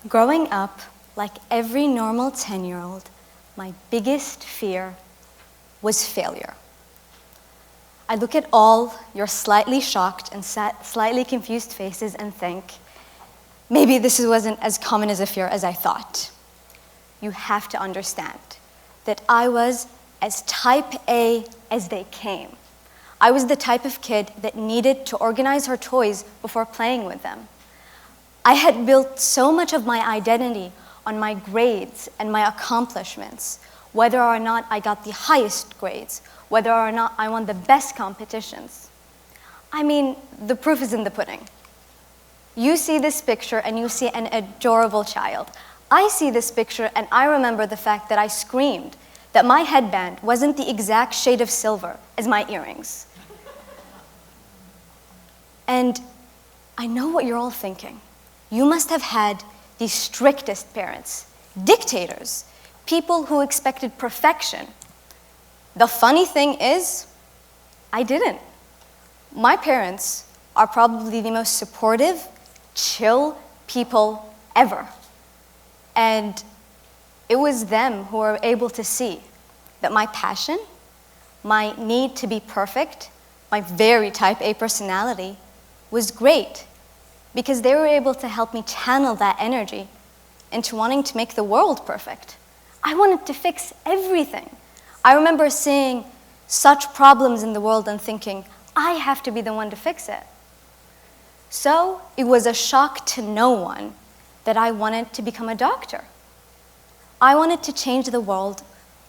Growing up, like every normal 10-year-old, my biggest fear was failure. I look at all your slightly shocked and slightly confused faces and think, maybe this wasn't as common as a fear as I thought. You have to understand that I was as type A as they came. I was the type of kid that needed to organize her toys before playing with them. I had built so much of my identity on my grades and my accomplishments, whether or not I got the highest grades, whether or not I won the best competitions. I mean, the proof is in the pudding. You see this picture and you see an adorable child. I see this picture and I remember the fact that I screamed that my headband wasn't the exact shade of silver as my earrings. And I know what you're all thinking. You must have had the strictest parents, dictators, people who expected perfection. The funny thing is, I didn't. My parents are probably the most supportive, chill people ever. And it was them who were able to see that my passion, my need to be perfect, my very type A personality was great because they were able to help me channel that energy into wanting to make the world perfect. I wanted to fix everything. I remember seeing such problems in the world and thinking, I have to be the one to fix it. So it was a shock to no one that I wanted to become a doctor. I wanted to change the world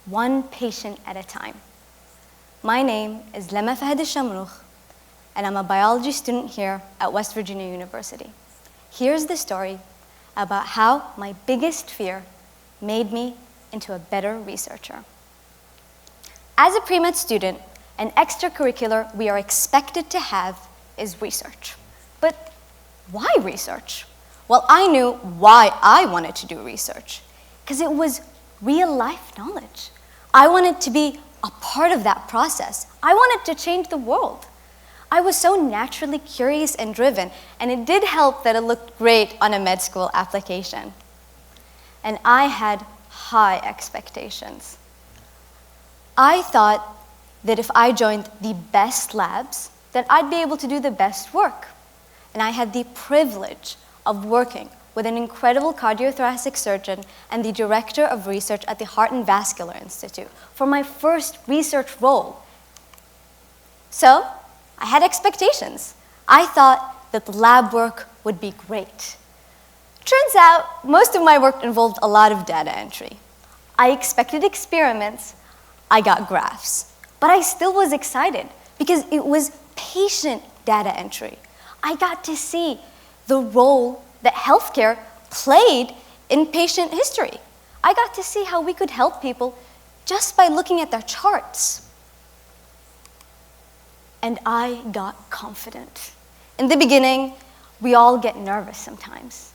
one patient at a time. My name is Lama Alshamroukh, and I'm a biology student here at West Virginia University. Here's the story about how my biggest fear made me into a better researcher. As a pre-med student, an extracurricular we are expected to have is research. But why research? Well, I knew why I wanted to do research, because it was real-life knowledge. I wanted to be a part of that process. I wanted to change the world. I was so naturally curious and driven, and it did help that it looked great on a med school application. And I had high expectations. I thought that if I joined the best labs, that I'd be able to do the best work. And I had the privilege of working with an incredible cardiothoracic surgeon and the director of research at the Heart and Vascular Institute for my first research role. So, I had expectations. I thought that the lab work would be great. Turns out, most of my work involved a lot of data entry. I expected experiments, I got graphs. But I still was excited because it was patient data entry. I got to see the role that healthcare played in patient history. I got to see how we could help people just by looking at their charts. And I got confident. In the beginning, we all get nervous sometimes.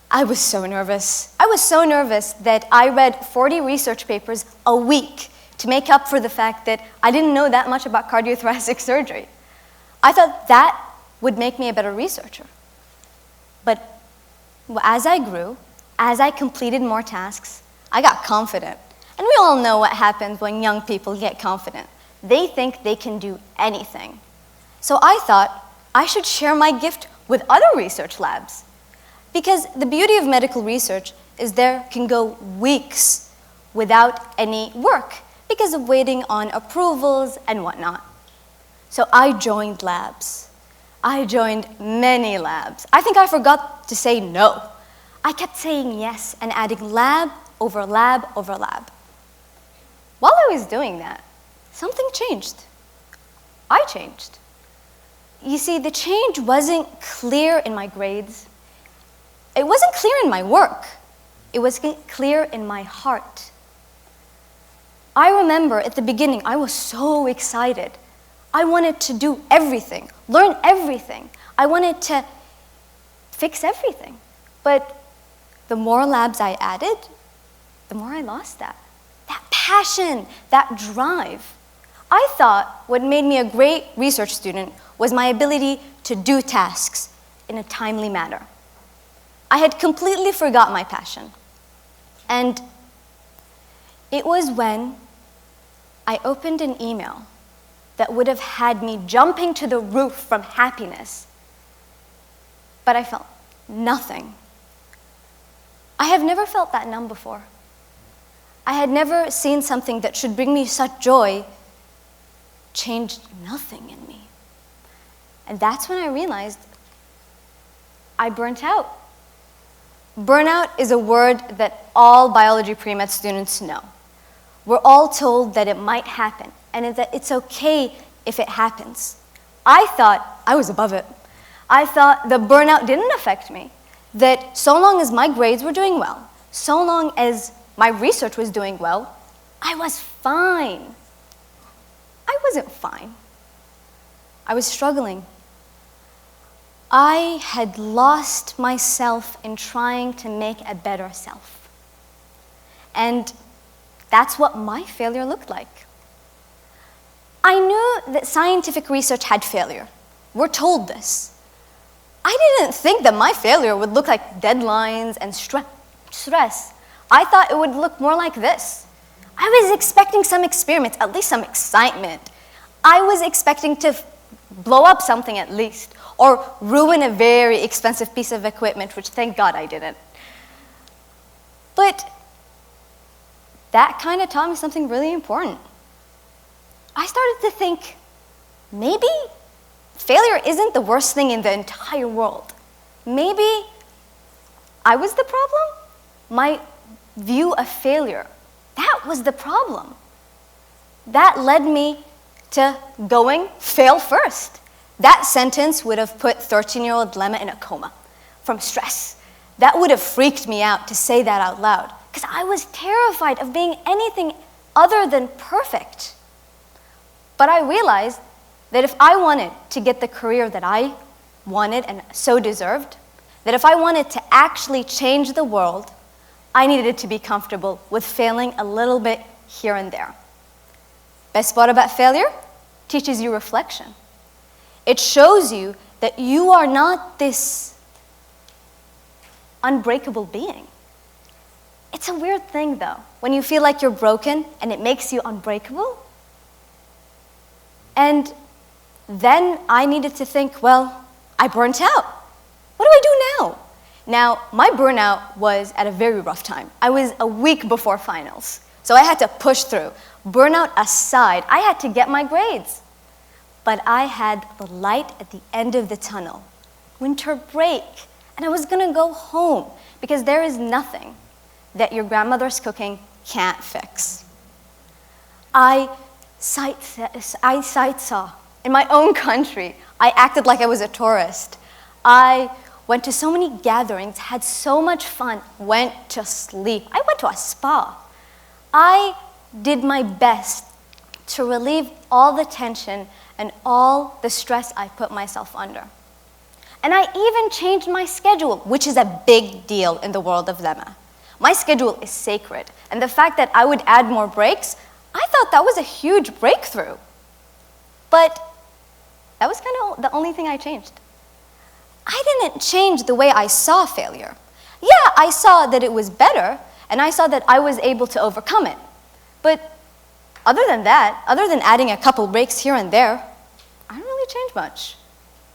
I was so nervous. I was so nervous that I read 40 research papers a week to make up for the fact that I didn't know that much about cardiothoracic surgery. I thought that would make me a better researcher. But as I grew, as I completed more tasks, I got confident. And we all know what happens when young people get confident. They think they can do anything. So I thought I should share my gift with other research labs. Because the beauty of medical research is there can go weeks without any work because of waiting on approvals and whatnot. So I joined labs. I joined many labs. I think I forgot to say no. I kept saying yes and adding lab over lab over lab. While I was doing that, something changed. I changed. You see, the change wasn't clear in my grades. It wasn't clear in my work. It was clear in my heart. I remember at the beginning, I was so excited. I wanted to do everything, learn everything. I wanted to fix everything. But the more labs I added, the more I lost that. That passion, that drive. I thought what made me a great research student was my ability to do tasks in a timely manner. I had completely forgot my passion. And it was when I opened an email that would have had me jumping to the roof from happiness, but I felt nothing. I have never felt that numb before. I had never seen something that should bring me such joy change nothing in me. And that's when I realized I burnt out. Burnout is a word that all biology pre-med students know. We're all told that it might happen, and that it's okay if it happens. I thought I was above it. I thought the burnout didn't affect me, that so long as my grades were doing well, so long as my research was doing well, I was fine. I wasn't fine. I was struggling. I had lost myself in trying to make a better self. And that's what my failure looked like. I knew that scientific research had failure. We're told this. I didn't think that my failure would look like deadlines and stress. I thought it would look more like this. I was expecting some experiments, at least some excitement. I was expecting to blow up something at least, or ruin a very expensive piece of equipment, which thank God I didn't. But that kind of taught me something really important. I started to think, maybe failure isn't the worst thing in the entire world. Maybe I was the problem? My view of failure, that was the problem. That led me to going fail first. That sentence would have put 13-year-old Lama in a coma from stress. That would have freaked me out to say that out loud, because I was terrified of being anything other than perfect. But I realized that if I wanted to get the career that I wanted and so deserved, that if I wanted to actually change the world, I needed to be comfortable with failing a little bit here and there. Best part about failure? Teaches you reflection. It shows you that you are not this unbreakable being. It's a weird thing, though, when you feel like you're broken and it makes you unbreakable. And then I needed to think, well, I burnt out. What do I do now? Now, my burnout was at a very rough time. I was a week before finals, so I had to push through. Burnout aside, I had to get my grades. But I had the light at the end of the tunnel, winter break, and I was gonna go home because there is nothing that your grandmother's cooking can't fix. I sightsaw in my own country. I acted like I was a tourist. I went to so many gatherings, had so much fun, went to sleep. I went to a spa. I did my best to relieve all the tension and all the stress I put myself under. And I even changed my schedule, which is a big deal in the world of Lama. My schedule is sacred, and the fact that I would add more breaks, I thought that was a huge breakthrough. But that was kind of the only thing I changed. I didn't change the way I saw failure. Yeah, I saw that it was better, and I saw that I was able to overcome it. But other than that, other than adding a couple breaks here and there, I didn't really change much.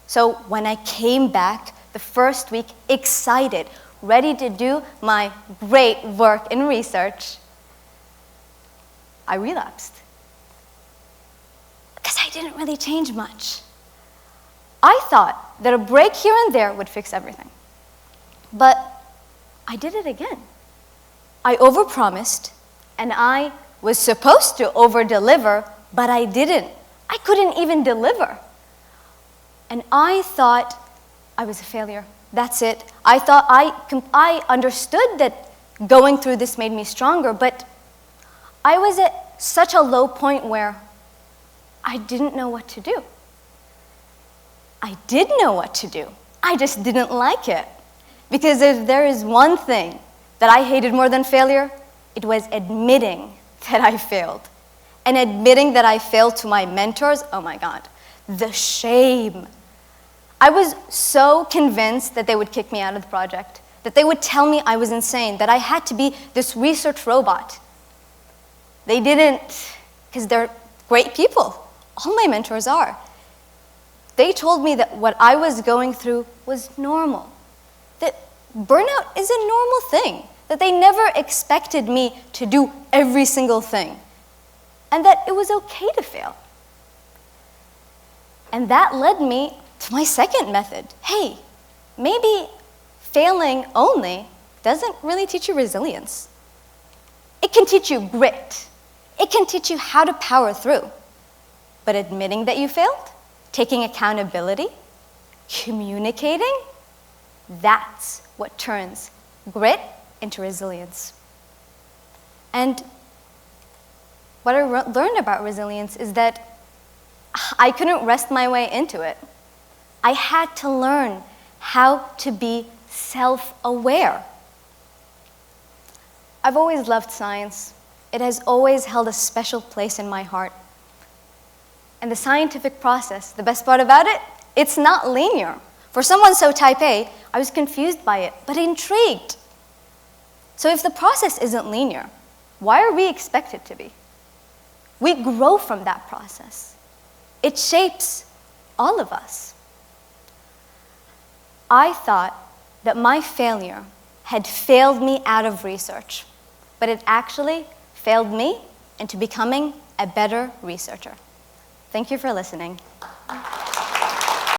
So when I came back the first week, excited, ready to do my great work in research, I relapsed. Because I didn't really change much. I thought that a break here and there would fix everything. But I did it again. I overpromised, and I was supposed to over-deliver, but I didn't. I couldn't even deliver. And I thought I was a failure. That's it. I thought I understood that going through this made me stronger, but I was at such a low point where I didn't know what to do. I did know what to do. I just didn't like it. Because if there is one thing that I hated more than failure, it was admitting that I failed. And admitting that I failed to my mentors, oh my God, the shame. I was so convinced that they would kick me out of the project, that they would tell me I was insane, that I had to be this research robot. They didn't, because they're great people. All my mentors are. They told me that what I was going through was normal, that burnout is a normal thing, that they never expected me to do every single thing, and that it was okay to fail. And that led me to my second method. Hey, maybe failing only doesn't really teach you resilience. It can teach you grit. It can teach you how to power through. But admitting that you failed, taking accountability, communicating, that's what turns grit into resilience. And what I learned about resilience is that I couldn't rest my way into it. I had to learn how to be self-aware. I've always loved science. It has always held a special place in my heart. And the scientific process, the best part about it, it's not linear. For someone so type A, I was confused by it, but intrigued. So if the process isn't linear, why are we expected to be? We grow from that process. It shapes all of us. I thought that my failure had failed me out of research, but it actually failed me into becoming a better researcher. Thank you for listening.